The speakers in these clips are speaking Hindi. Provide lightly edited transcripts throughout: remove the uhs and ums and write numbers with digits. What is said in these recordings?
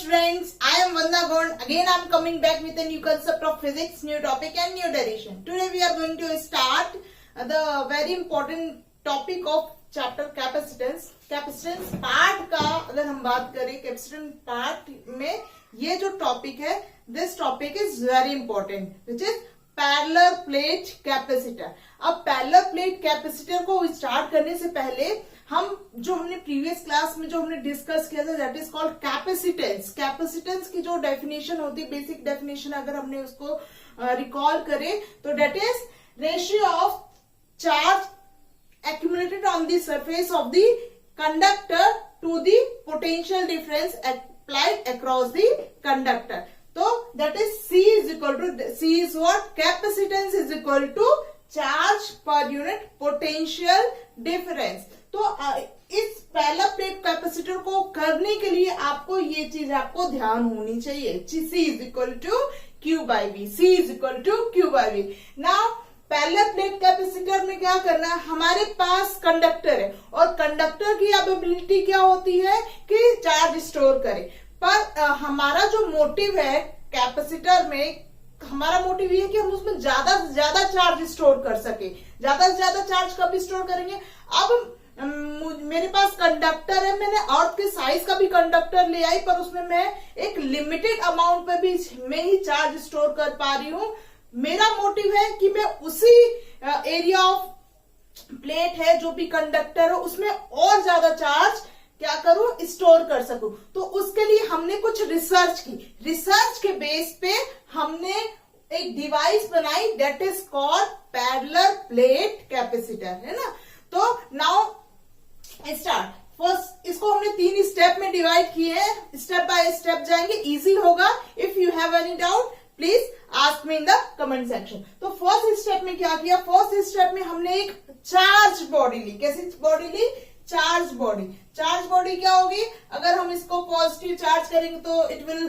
students, I am Vanda Gond. Again I am coming back with a new concept of physics, new topic and new derivation. Today we are going to start the very important topic of chapter capacitance. Capacitance part का अगर हम बात करें, कैपेसिटेंस पार्ट में ये जो टॉपिक है, this topic is very important which is parallel plate capacitor. अब पैरेलल प्लेट कैपेसिटर को स्टार्ट करने से पहले हमने प्रीवियस क्लास में जो हमने डिस्कस किया था that is called capacitance. Capacitance की जो डेफिनेशन होती है, बेसिक डेफिनेशन अगर हमने उसको रिकॉल करे तो that is ratio of charge accumulated on the surface of the conductor to the potential difference applied across the conductor. So that is C is what? Capacitance is equal to charge per unit potential difference. तो इस पैरेलल प्लेट कैपेसिटर को करने के लिए आपको ये चीज आपको ध्यान होनी चाहिए. C is equal to Q by V. C is equal to Q by V. Now parallel plate capacitor में क्या करना है, हमारे पास कंडक्टर है और कंडक्टर की एबिलिटी क्या होती है कि चार्ज स्टोर करे. पर हमारा जो मोटिव है कैपेसिटर में, हमारा मोटिव ये है कि हम उसमें ज्यादा से ज्यादा चार्ज स्टोर कर सके. ज्यादा से ज्यादा चार्ज कब स्टोर करेंगे? अब मेरे पास कंडक्टर है, मैंने अर्थ के साइज का भी कंडक्टर ले आई, पर उसमें मैं एक लिमिटेड अमाउंट पे भी मैं ही चार्ज स्टोर कर पा रही हूँ. मेरा मोटिव है कि मैं उसी एरिया ऑफ प्लेट है जो भी कंडक्टर है उसमें और ज्यादा चार्ज क्या करूं, स्टोर कर सकूं. तो उसके लिए हमने कुछ रिसर्च की. रिसर्च के बेस पे हमने एक डिवाइस बनाई that is called parallel plate capacitor, है ना. तो नाउ स्टार्ट. फर्स्ट इसको हमने 3 स्टेप में डिवाइड किए हैं. स्टेप बाय स्टेप जाएंगे, इजी होगा. If you have any doubt please ask me in the comment section. तो फर्स्ट स्टेप में क्या किया, फर्स्ट स्टेप में हमने एक चार्ज बॉडी ली. कैसी बॉडी ली? Charge body. चार्ज बॉडी क्या होगी? अगर हम इसको पॉजिटिव चार्ज करेंगे तो it will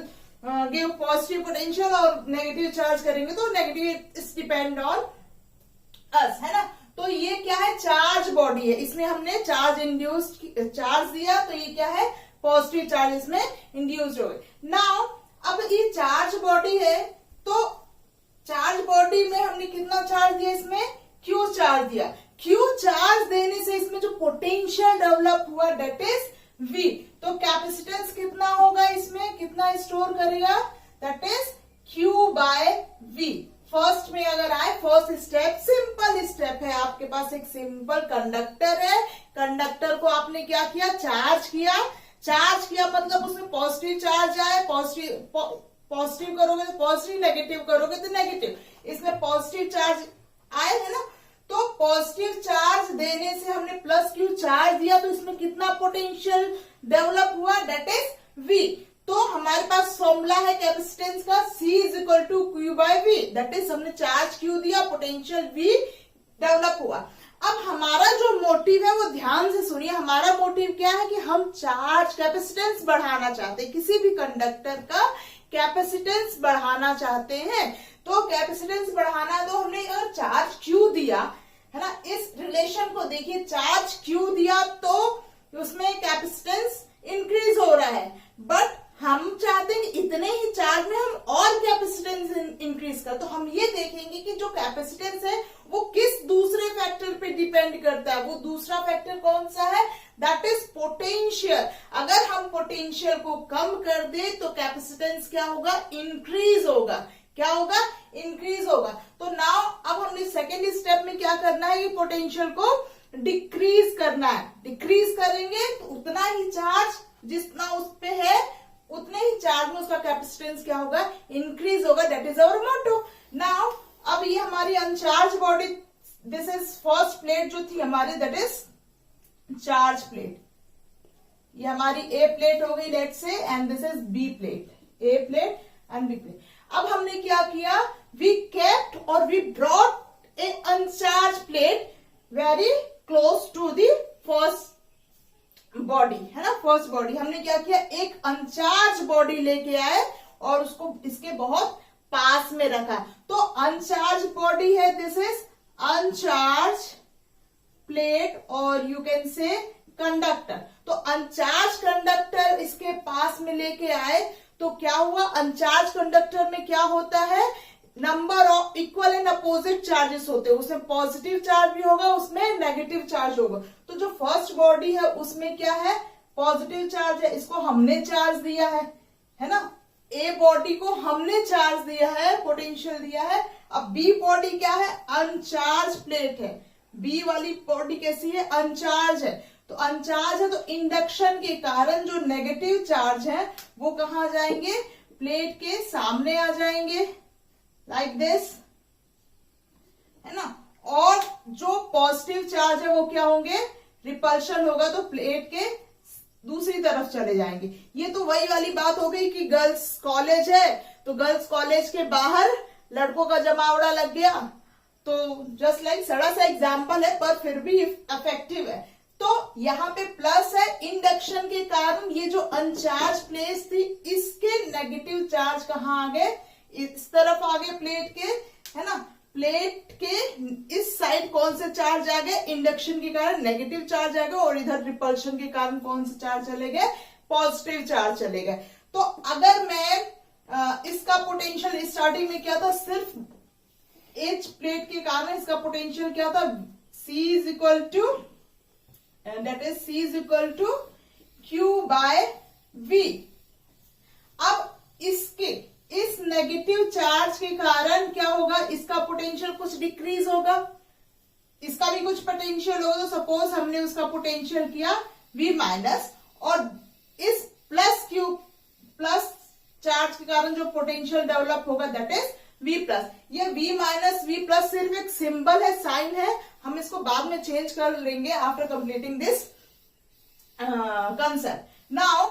give positive potential और नेगेटिव चार्ज करेंगे तो negative. It's depend on us, है ना. तो ये क्या है? चार्ज बॉडी है. इसमें हमने चार्ज इंड्यूस्ड चार्ज दिया तो ये क्या है? पॉजिटिव चार्ज इसमें इंड्यूस्ड हो गए. नाउ अब ये चार्ज बॉडी है तो चार्ज बॉडी में हमने कितना चार्ज दिया? इसमें क्यू चार्ज दिया. क्यू चार्ज देने से इसमें जो पोटेंशियल डेवलप हुआ दैट इज V. तो कैपेसिटेंस कितना होगा, इसमें कितना स्टोर करेगा? That is Q by V. First में अगर आए, फर्स्ट स्टेप सिंपल स्टेप है. आपके पास एक सिंपल कंडक्टर है, कंडक्टर को आपने क्या किया? चार्ज किया. चार्ज किया मतलब उसमें पॉजिटिव चार्ज आए, पॉजिटिव करोगे तो पॉजिटिव, नेगेटिव करोगे तो नेगेटिव. इसमें पॉजिटिव चार्ज आए, है ना. तो पॉजिटिव चार्ज देने से हमने प्लस क्यू चार्ज दिया तो इसमें कितना पोटेंशियल डेवलप हुआ? That is V. तो हमारे पास फॉर्मूला है कैपेसिटेंस का, C is equal to Q by V. That is हमने चार्ज Q दिया, पोटेंशियल V डेवलप हुआ. अब हमारा जो मोटिव है वो ध्यान से सुनिए. हमारा मोटिव क्या है कि हम चार्ज कैपेसिटेंस बढ़ाना चाहते हैं. किसी भी कंडक्टर का कैपेसिटेंस बढ़ाना चाहते हैं. तो कैपेसिटेंस बढ़ाना है तो हमने अगर चार्ज Q दिया, है ना, इस रिलेशन को देखिए, चार्ज Q दिया तो उसमें कैपेसिटेंस इंक्रीज हो रहा है. बट हम चाहते हैं कि इतने ही चार्ज में हम और कैपेसिटेंस इंक्रीज कर. तो हम ये देखेंगे कि जो कैपेसिटेंस है वो किस दूसरे फैक्टर पे डिपेंड करता है. वो दूसरा फैक्टर कौन सा है? That is potential. अगर हम पोटेंशियल को कम कर दे तो कैपेसिटेंस क्या होगा? इंक्रीज होगा. क्या होगा? इंक्रीज होगा. तो नाउ अब हमने सेकेंड स्टेप में क्या करना है? ये पोटेंशियल को डिक्रीज करना है. डिक्रीज करेंगे तो उतना ही चार्ज जितना उस पे है उतने ही चार्ज में उसका कैपेसिटेंस क्या होगा? इंक्रीज होगा. That is our motto. Now अब ये हमारी uncharge body, this is first plate जो थी हमारी, दैट इज चार्ज प्लेट. ये हमारी ए प्लेट हो गई let's say, and this is B plate. A plate and B plate. अब हमने क्या किया? वी केप्ट और we brought a uncharge plate very close to the first body, है ना. फर्स्ट बॉडी हमने क्या किया? एक अनचार्ज बॉडी लेके आए और उसको इसके बहुत पास में रखा. तो अनचार्ज बॉडी है, दिस इज अनचार्ज प्लेट और यू कैन से कंडक्टर. तो अनचार्ज कंडक्टर इसके पास में लेके आए तो क्या हुआ, अनचार्ज कंडक्टर में क्या होता है, number of equal and opposite charges होते हैं, उसमें पॉजिटिव चार्ज भी होगा, उसमें नेगेटिव चार्ज होगा। तो जो फर्स्ट बॉडी है उसमें क्या है, पॉजिटिव चार्ज है, इसको हमने चार्ज दिया है ना, ए बॉडी को हमने चार्ज दिया है, पोटेंशियल दिया है। अब बी बॉडी क्या है, अनचार्ज प्लेट है, बी वाली बॉडी कैसी है, अनचार्ज है। तो अनचार्ज है तो इंडक्शन के कारण जो नेगेटिव चार्ज है वो कहां जाएंगे, प्लेट के सामने आ जाएंगे, लाइक दिस, है ना। और जो पॉजिटिव चार्ज है वो क्या होंगे, रिपल्शन होगा, तो प्लेट के दूसरी तरफ चले जाएंगे। ये तो वही वाली बात हो गई कि गर्ल्स कॉलेज है तो गर्ल्स कॉलेज के बाहर लड़कों का जमावड़ा लग गया, तो जस्ट लाइक सड़ा सा एग्जाम्पल है पर फिर भी इफेक्टिव है। तो यहाँ पे प्लस है, इंडक्शन के कारण ये जो अनचार्ज प्लेस थी इसके नेगेटिव चार्ज कहाँ आ गए, इस तरफ आ गए प्लेट के, है ना। प्लेट के इस साइड कौन से चार्ज आ गए, इंडक्शन के कारण नेगेटिव चार्ज आ गए, और इधर रिपल्शन के कारण कौन से चार्ज चले गए, पॉजिटिव चार्ज चले गए। तो अगर मैं इसका पोटेंशियल स्टार्टिंग में क्या था, सिर्फ एच प्लेट के कारण इसका पोटेंशियल क्या था, C is equal to that is C is equal to Q by V। अब इसके इस नेगेटिव चार्ज के कारण क्या होगा, इसका पोटेंशियल कुछ डिक्रीज होगा, इसका भी कुछ पोटेंशियल होगा। तो सपोज हमने उसका पोटेंशियल किया V माइनस, और इस प्लस Q प्लस चार्ज के कारण जो पोटेंशियल डेवलप होगा दैट इज V प्लस। ये V माइनस V प्लस सिर्फ एक सिंबल है, साइन है, हम इसको बाद में चेंज कर लेंगे after completing this concept. Now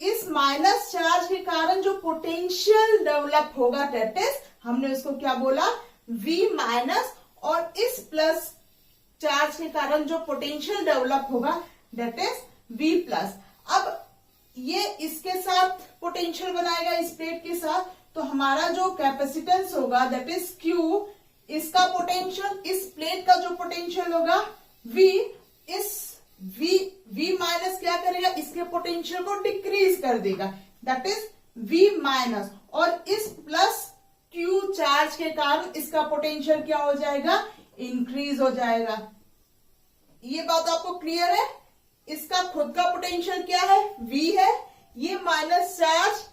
इस माइनस चार्ज के कारण जो पोटेंशियल डेवलप होगा दैट इज, हमने उसको क्या बोला, V माइनस, और इस प्लस चार्ज के कारण जो पोटेंशियल डेवलप होगा दैट इज V प्लस। अब ये इसके साथ पोटेंशियल बनाएगा इस प्लेट के साथ, तो हमारा जो कैपेसिटेंस होगा दैट इज Q, इसका पोटेंशियल, इस प्लेट का जो पोटेंशियल होगा V, इस V माइनस क्या करेगा, इसके पोटेंशियल को डिक्रीज कर देगा, दैट इज V माइनस, और इस प्लस Q चार्ज के कारण इसका पोटेंशियल क्या हो जाएगा, इंक्रीज हो जाएगा। ये बात आपको क्लियर है। इसका खुद का पोटेंशियल क्या है, V है, ये माइनस चार्ज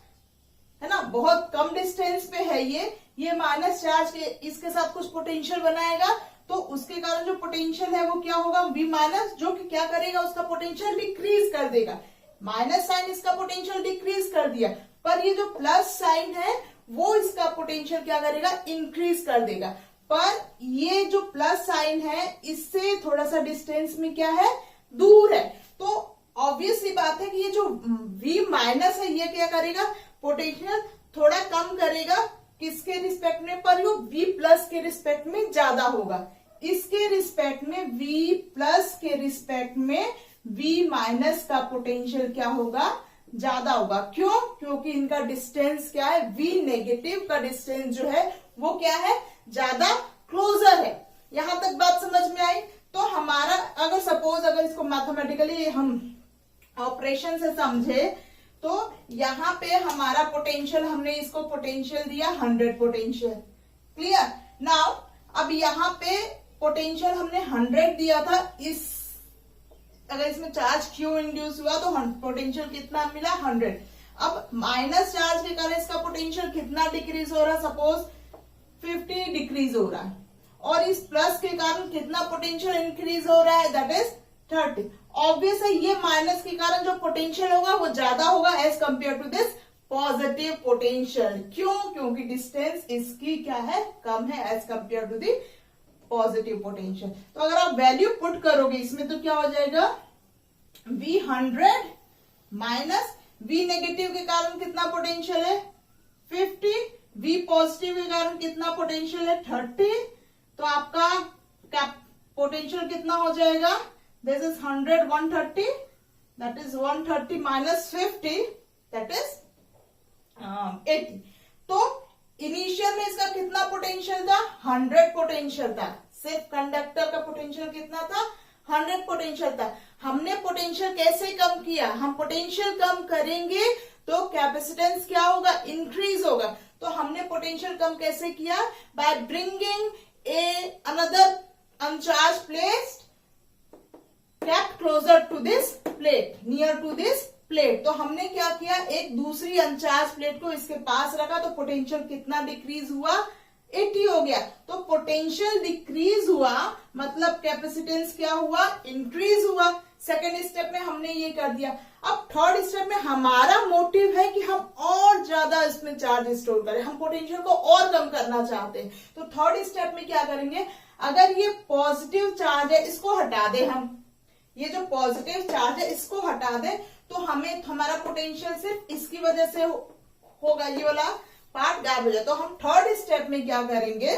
है ना, बहुत कम डिस्टेंस पे है, ये माइनस चार्ज के इसके साथ कुछ पोटेंशियल बनाएगा, तो उसके कारण जो पोटेंशियल है वो क्या होगा, V माइनस, जो कि क्या करेगा, उसका पोटेंशियल डिक्रीज कर देगा। माइनस साइन इसका पोटेंशियल डिक्रीज कर दिया, पर ये जो प्लस साइन है वो इसका पोटेंशियल क्या करेगा, इंक्रीज कर देगा। पर ये जो प्लस साइन है इससे थोड़ा सा डिस्टेंस में क्या है, दूर है, तो ऑब्वियस सी बात है कि ये जो V माइनस है ये क्या करेगा, पोटेंशियल थोड़ा कम करेगा, किसके रिस्पेक्ट में, पर यो V प्लस के रिस्पेक्ट में ज्यादा होगा, इसके रिस्पेक्ट में V प्लस के रिस्पेक्ट में V माइनस का पोटेंशियल क्या होगा, ज्यादा होगा। क्यों, क्योंकि इनका डिस्टेंस क्या है, V नेगेटिव का डिस्टेंस जो है वो क्या है, ज्यादा क्लोजर है। यहां तक बात समझ में आई। तो हमारा अगर सपोज अगर इसको मैथमेटिकली हम ऑपरेशन से समझे, तो यहाँ पे हमारा पोटेंशियल, हमने इसको पोटेंशियल दिया 100 पोटेंशियल, क्लियर। नाउ अब यहाँ पे पोटेंशियल हमने 100 दिया था, इस अगर इसमें चार्ज Q इंड्यूस हुआ तो पोटेंशियल कितना मिला, 100। अब माइनस चार्ज के कारण इसका पोटेंशियल कितना डिक्रीज हो रहा है, सपोज 50 डिक्रीज हो रहा है, और इस प्लस के कारण कितना पोटेंशियल इंक्रीज हो रहा है, दैट इज 30। ऑब्वियस है ये माइनस के कारण जो पोटेंशियल होगा वो ज्यादा होगा as compare to this positive potential. क्यों, क्योंकि डिस्टेंस इसकी क्या है, कम है as compare to the positive potential. तो अगर आप वैल्यू पुट करोगे इसमें तो क्या हो जाएगा, V 100 माइनस V नेगेटिव के कारण कितना पोटेंशियल है 50, V पॉजिटिव के कारण कितना पोटेंशियल है 30, तो आपका पोटेंशियल कितना हो जाएगा, this is 100 130, that is 130 minus 50 that is 80। तो इनिशियल में इसका कितना पोटेंशियल था, 100 पोटेंशियल था, सिर्फ कंडक्टर का पोटेंशियल कितना था, 100 पोटेंशियल था। हमने पोटेंशियल कैसे कम किया, हम पोटेंशियल कम करेंगे तो कैपेसिटेंस क्या होगा, इंक्रीज होगा। तो हमने पोटेंशियल कम कैसे किया, by bringing another अनचार्ज plate kept closer to this plate, near to this plate। तो हमने क्या किया, एक दूसरी अनचार्ज प्लेट को इसके पास रखा, तो पोटेंशियल कितना डिक्रीज हुआ, 80 हो गया। तो पोटेंशियल डिक्रीज हुआ मतलब कैपेसिटेंस क्या हुआ, इंक्रीज हुआ। सेकेंड स्टेप में हमने ये कर दिया। अब थर्ड स्टेप में हमारा मोटिव है कि हम और ज्यादा इसमें चार्ज स्टोर करें, हम पोटेंशियल को और कम करना चाहते हैं। तो थर्ड स्टेप में क्या करेंगे, अगर ये पॉजिटिव चार्ज है इसको हटा दे, हम ये जो पॉजिटिव चार्ज है इसको हटा दे, तो हमें हमारा पोटेंशियल सिर्फ इसकी वजह से होगा, ये वाला पार्ट गायब हो जाए। तो हम थर्ड स्टेप में क्या करेंगे,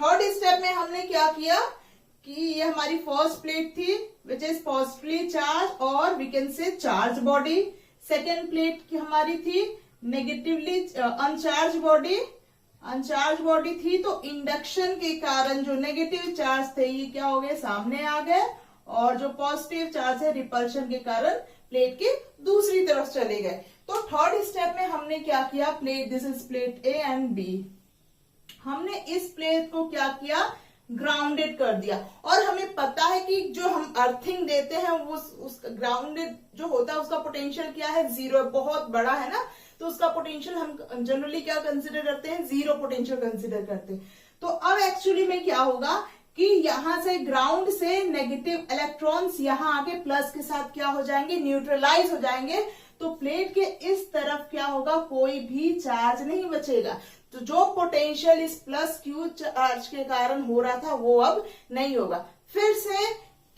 थर्ड स्टेप में हमने क्या किया कि ये हमारी फर्स्ट प्लेट थी विच इज पॉजिटिवली चार्ज और we can say charge body. Second plate की हमारी थी नेगेटिवली अनचार्ज बॉडी थी। तो इंडक्शन के कारण जो नेगेटिव चार्ज थे ये क्या हो गए, सामने आ गए, और जो पॉजिटिव चार्ज है रिपल्शन के कारण प्लेट के दूसरी तरफ चले गए। तो थर्ड स्टेप में हमने क्या किया, plate, this is plate A and B, हमने इस प्लेट को क्या किया, ग्राउंडेड कर दिया। और हमें पता है कि जो हम अर्थिंग देते हैं वो उस ग्राउंडेड जो होता है उसका पोटेंशियल क्या है, जीरो, बहुत बड़ा है ना, तो उसका पोटेंशियल हम जनरली क्या कंसिडर करते हैं, जीरो पोटेंशियल कंसिडर करते हैं। तो अब एक्चुअली में क्या होगा कि यहां से ग्राउंड से नेगेटिव इलेक्ट्रॉन्स यहां आके प्लस के साथ क्या हो जाएंगे, न्यूट्रलाइज हो जाएंगे। तो प्लेट के इस तरफ क्या होगा, कोई भी चार्ज नहीं बचेगा। तो जो पोटेंशियल इस प्लस क्यू चार्ज के कारण हो रहा था वो अब नहीं होगा। फिर से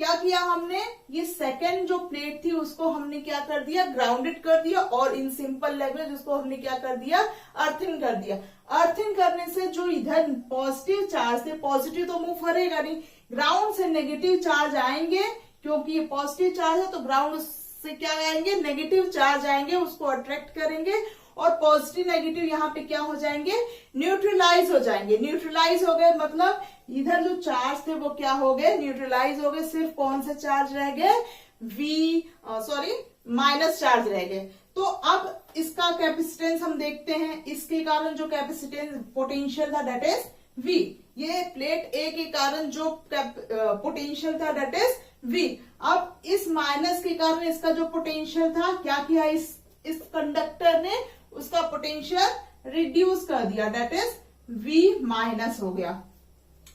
क्या किया हमने, ये सेकेंड जो प्लेट थी उसको हमने क्या कर दिया, ग्राउंडेड कर दिया, और इन सिंपल लैंग्वेज उसको हमने क्या कर दिया, अर्थिंग कर दिया। अर्थिंग करने से जो इधर पॉजिटिव चार्ज थे, पॉजिटिव तो मूव करेगा नहीं, ग्राउंड से नेगेटिव चार्ज आएंगे, क्योंकि ये पॉजिटिव चार्ज है तो ग्राउंड से क्या आएंगे, नेगेटिव चार्ज आएंगे, उसको अट्रैक्ट करेंगे, और पॉजिटिव नेगेटिव यहाँ पे क्या हो जाएंगे, न्यूट्रलाइज हो जाएंगे। न्यूट्रलाइज हो गए मतलब इधर जो चार्ज थे वो क्या हो गए, न्यूट्रलाइज हो गए। सिर्फ कौन से चार्ज रह गए, माइनस चार्ज रह गए। तो अब इसका कैपेसिटेंस हम देखते हैं, इसके कारण जो कैपेसिटेंस पोटेंशियल था दैट इज V। ये प्लेट ए के कारण जो पोटेंशियल था दैट इज V। अब इस माइनस के कारण इसका जो पोटेंशियल था, क्या किया इस कंडक्टर ने, उसका पोटेंशियल रिड्यूस कर दिया, दैट इज V माइनस हो गया।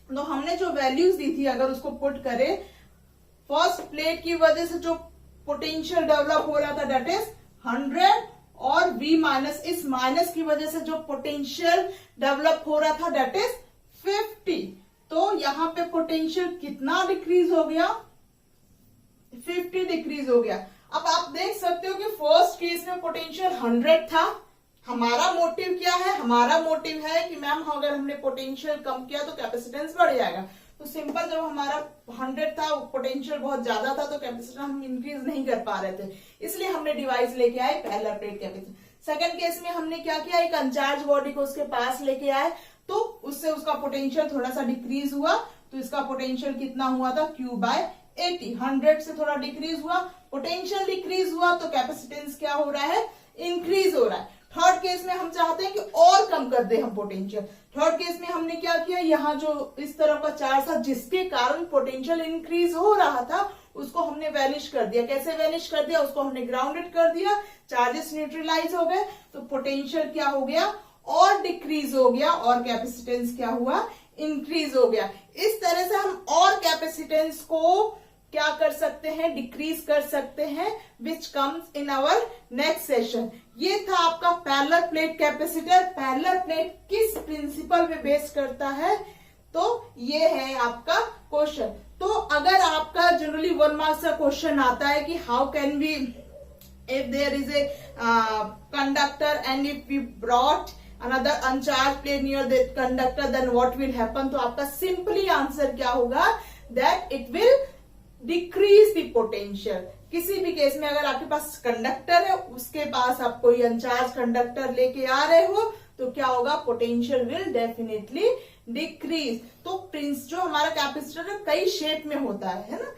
तो हमने जो वैल्यूज दी थी अगर उसको पुट करें, फर्स्ट प्लेट की वजह से जो पोटेंशियल डेवलप हो रहा था दैट इज 100, और V माइनस, इस माइनस की वजह से जो पोटेंशियल डेवलप हो रहा था दैट इज 50। तो यहां पे पोटेंशियल कितना डिक्रीज हो गया, 50 डिक्रीज हो गया। अब आप देख सकते हो कि फर्स्ट केस में पोटेंशियल 100 था। हमारा मोटिव क्या है, हमारा मोटिव है कि मैम अगर हमने पोटेंशियल कम किया तो कैपेसिटेंस बढ़ जाएगा। तो सिंपल, जब हमारा 100 था, पोटेंशियल बहुत ज्यादा था, तो कैपेसिटेंस हम इंक्रीज नहीं कर पा रहे थे, इसलिए हमने डिवाइस लेके आए पहला प्लेट कैपेसिटेंस। सेकंड केस में हमने क्या किया, एक अनचार्ज बॉडी को उसके पास लेके आए, तो उससे उसका पोटेंशियल थोड़ा सा डिक्रीज हुआ। तो इसका पोटेंशियल कितना हुआ था, Q/80, 100 से थोड़ा डिक्रीज हुआ, पोटेंशियल डिक्रीज हुआ, तो कैपेसिटेंस क्या हो रहा है, इंक्रीज हो रहा है। थर्ड केस में हम चाहते हैं कि और कम कर दे हम पोटेंशियल। थर्ड केस में हमने क्या किया, यहाँ जो इस तरफ का चार्ज था जिसके कारण पोटेंशियल इंक्रीज हो रहा था उसको हमने वैनिश कर दिया। कैसे वैनिश कर दिया, उसको हमने ग्राउंडेड कर दिया, चार्जेस न्यूट्रलाइज हो गए, तो पोटेंशियल क्या हो गया, और डिक्रीज हो गया, और कैपेसिटेंस क्या हुआ, इंक्रीज हो गया। इस तरह से हम और कैपेसिटेंस को क्या कर सकते हैं, डिक्रीज कर सकते हैं, which comes in our next session. ये था आपका parallel plate capacitor. Parallel plate किस प्रिंसिपल पे बेस करता है, तो ये है आपका क्वेश्चन। तो अगर आपका जनरली 1 मार्क्स का क्वेश्चन आता है कि how can we, if there is a conductor and if we brought another uncharged plate near the conductor, then what will happen, तो आपका सिंपली आंसर क्या होगा, that it will decrease the potential। किसी भी केस में अगर आपके पास कंडक्टर है, उसके पास आप कोई अनचार्ज कंडक्टर लेके आ रहे हो, तो क्या होगा, पोटेंशियल विल डेफिनेटली डिक्रीज। तो प्रिंस जो हमारा कैपेसिटर है कई शेप में होता है ना।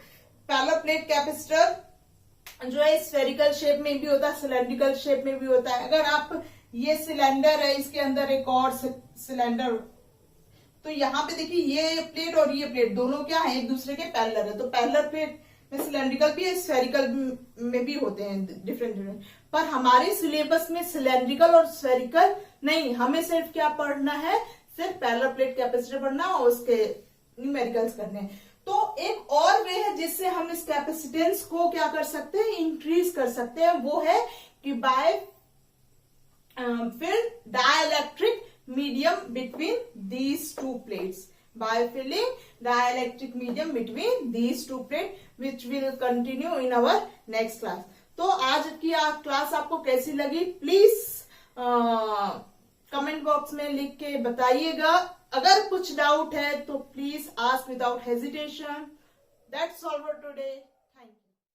पैरेलल प्लेट कैपेसिटर जो है स्फेरिकल शेप में भी होता है, सिलेंड्रिकल शेप में भी होता है। अगर आप ये सिलेंडर है, इसके अंदर एक और सिलेंडर, तो यहाँ पे देखिए ये प्लेट और ये प्लेट दोनों क्या है, एक दूसरे के पैरेलल है। तो पैरेलल प्लेट में सिलेंड्रिकल भी है, स्फेरिकल में भी होते हैं डिफरेंट। पर हमारे सिलेबस में सिलेंड्रिकल और स्फेरिकल नहीं, हमें सिर्फ क्या पढ़ना है, सिर्फ पैरेलल प्लेट कैपेसिटर पढ़ना और उसके न्यूमेरिकल्स करने हैं। तो एक और वे है जिससे हम इस कैपेसिटेंस को क्या कर सकते हैं, इंक्रीज कर सकते हैं, वो है कि by fill dielectric medium between these two plates, by filling dielectric medium between these two plates, which will continue in our next class. तो आज की क्लास आपको कैसी लगी प्लीज कमेंट बॉक्स में लिख के बताइएगा। अगर कुछ डाउट है तो please ask without hesitation. That's all for today.